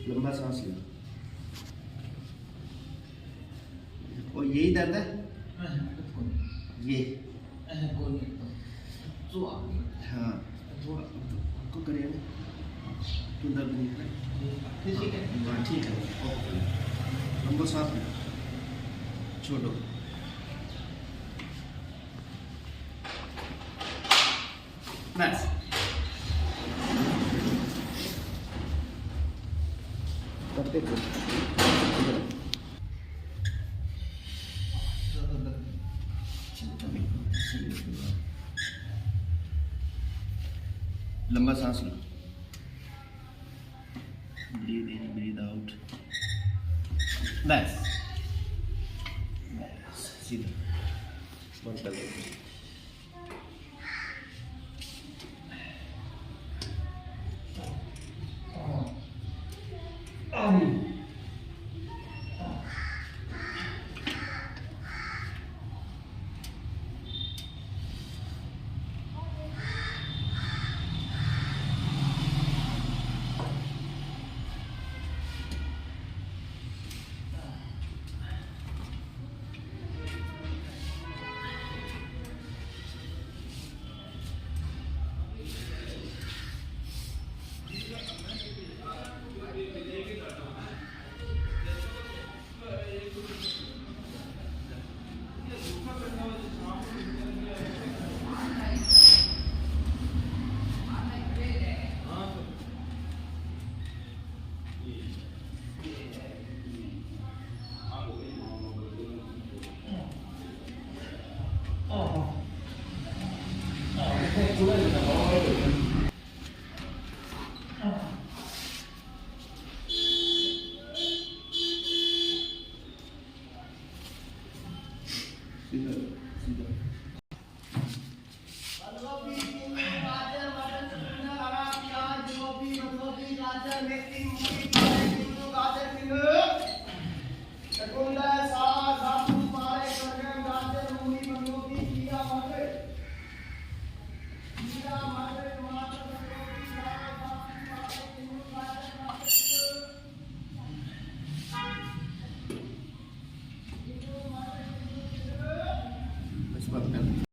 लंबा सांस लो। और यही दर्द है ये? हाँ थोड़ा आपको करिए ना तो दर्द नहीं है। ठीक है हाँ ठीक है ओके। लंबा सांस लो, छोड़ो। बस करते थे लंबा सांस लो, ब्रीद इन ब्रीद आउट। बस बस सीधा बंद कर दो। सीधा